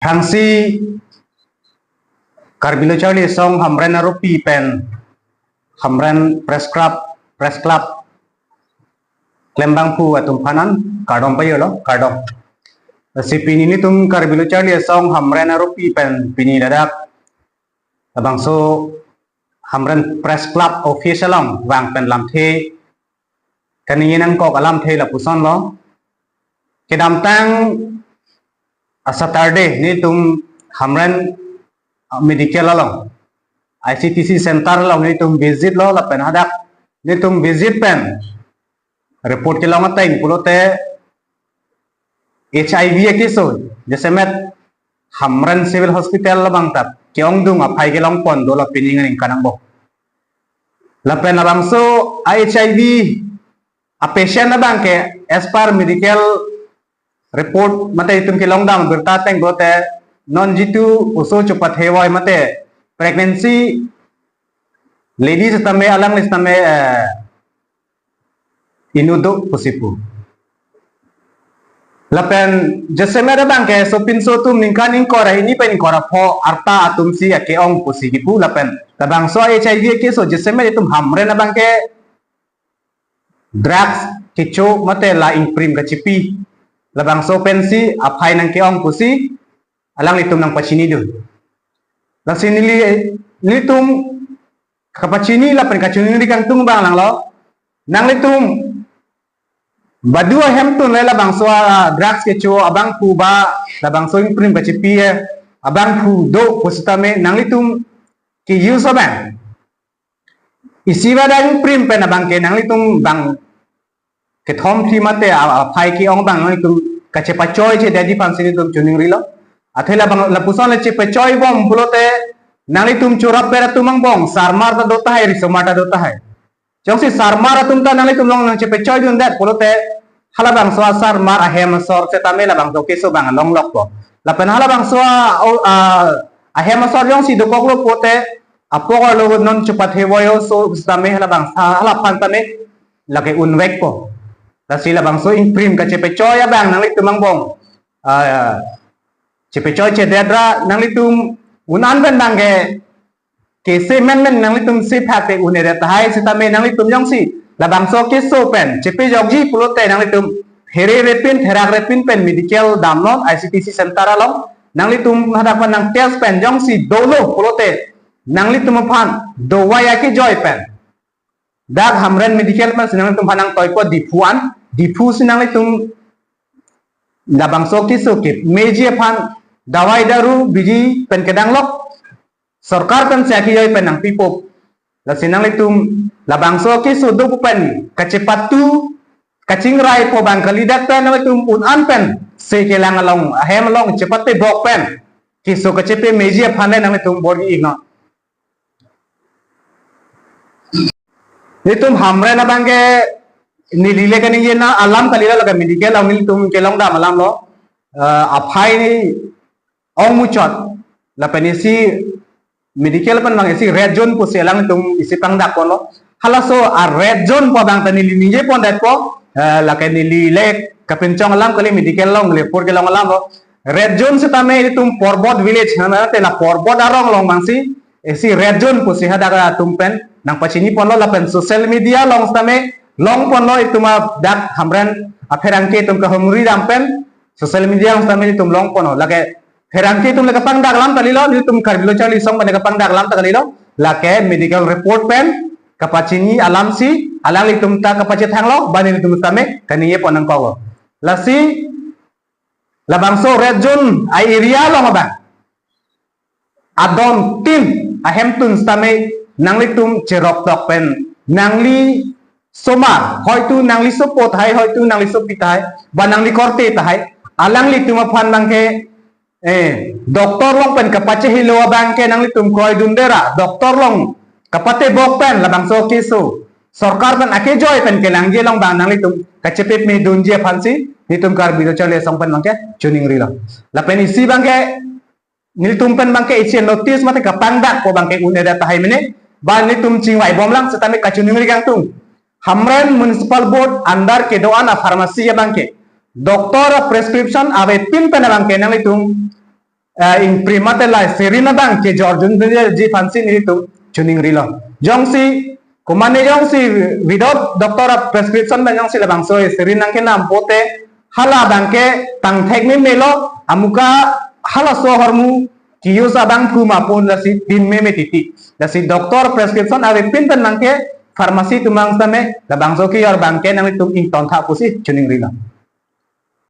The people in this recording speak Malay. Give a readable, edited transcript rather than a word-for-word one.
Hangsi Karbilo Charlie song Hamren Arupi pen Hamren Press Club Lembang pu atum panan kardom payo lo kardom si pini ni tum Karbilo Charlie song Hamren Arupi pen pini dadak abang so Hamren Press Club official long wang pen lam the kaningin ang kok alam the la puson lo kedam tang Saturday ni tum Hamren medical long ICTC center long ni tum visit lo la pen hadak ni tum visit pen report ke long atain pulote HIV episode जैसे में Hamren civil hospital la bang tap keong dung apai ke long pon do la piningan ing kanang bo la pen abang so HIV a patient na bang ke as per medical report mate itum ke long dam bertateng bote non jitu uso cepat hewai mate pregnancy ladies tame alang lis tame inudo pusipu lapen jese mere bang ke so pinso tum ningkan ingkora ini pen ingkora pho arta atum si ke ong pusipu lapen tabang so HIV ke so jese mere tum Hamren na bang ke drugs kicho mate la imprim kacipi labang so pensi apai nang keong pusi alang litum nang pacini du lang sinili litum kapacini la pen kacuni di kang tung bang lang lo nang litum badua hemtun lela bang so drugs kecho abang pu ba labang so imprim kacipi abang pu do pusitame nang litum ki use bang isi bada imprim pen abang ke nang litum bang ke thom thi mate phai ki ong bang noi tum ka che pa choi che daji pan sini tum chuning rilo athela bang la puson le che pa choi bom bulote nang tum chura pera tumang bong sarmar ta dota hai risomata dota hai jong si sarmar tum ta nang tum long nang che pa choi dun dat bulote hala bang so sarmar a hem sor se tamela bang to keso bang long lok ko la pen hala bang so a hem sor jong si do kok lo pote apoko lo non chupat hewoyo so stame hala bang hala pan tane lake unwek ko la sila bang so imprim ka cepe choy abang nang litum mang bong cepe choy che dedra nang litum unan ben bang ke se men nang litum se phak te unere ta hai sita me nang litum jong si la bang so ke so pen cepe jogji pulote nang litum here repin therak repin pen medical damnon ICTC center along nang litum hadapan nang test pen jong si dolo pulote nang litum phan do waya ke joy pen dak Hamren medical man sinang tum hanang toy ko difu sinang tum labang sokti sokip meji phan dawai daru biji pen kedang lok sarkar kan saki joy penang pipop la sinang tum labang soki sudu pen kacepatu kacing rai po bang kalidak pen tum un an pen se kelang along hem long cepat pe bok pen kiso kacepe meji phan nang tum bodi igno Nitum Hamren abang ke nilile kan ini na alam kali la medical ang nitum kelong da malam lo apai ni ong mucot la penisi medical pan bang isi red zone po selang tum isi pang dak kon lo halaso a red zone po bang tani nije pon dat po la kan nilile kapencong alam kali medical long le por kelong alam lo red zone se tame tum porbot village na te la porbot arong long bangsi isi red zone po si hada tumpen nang pacini pon lo lapen social media long stame long pon lo ituma dak Hamren aferangke tum ka homri dampen social media long stame tum long pon lo lake ferangke tum laka pang dak lam tali lo tum Karbilo Charlie song pada pang dak lam tali lo lake medical report pen kapacini alam si alang itum ta kapacit hang lo bani tum stame kaniye pon nang ko lasi labang so red zone ai area lo bang adon tim ahem tun stame nangli tum cerok tok pen nangli soma hoitu nangli sopo thai hoitu nangli sopi thai ba nangli korte thai alang li tum phan bangke doktor long pen kapache hilo bangke nangli tum koi dundera doktor long kapate bok pen labang so keso sarkar pen ake joy pen ke langje long bang nangli tum kacepet me dunje phansi ni tum Karbilo Charlie song pen bangke chuning rilo la pen isi bangke ni tum pen bangke isi notice mate kapang dak ko bangke uneda thai mene ban ni tum cingwai bom lang setame kacuning ri tung Hamren municipal board andar ke doana farmasi ya bangke doktor prescription abe pin pen bangke nang tum imprimate lai serina bang ke jorjun ji fancy ni tum chuning rilo jongsi kumane jongsi without doctor of prescription bang jongsi labang so serina ke nam pote hala bang ke tang thek me melo amuka hala so hormu kiyo sa bang puma pon lasi din me titi lasi doctor prescription ave pinten nang ke farmasi tumang same labang so ki or bang ke nang tum in ton tha pusi chuning rilo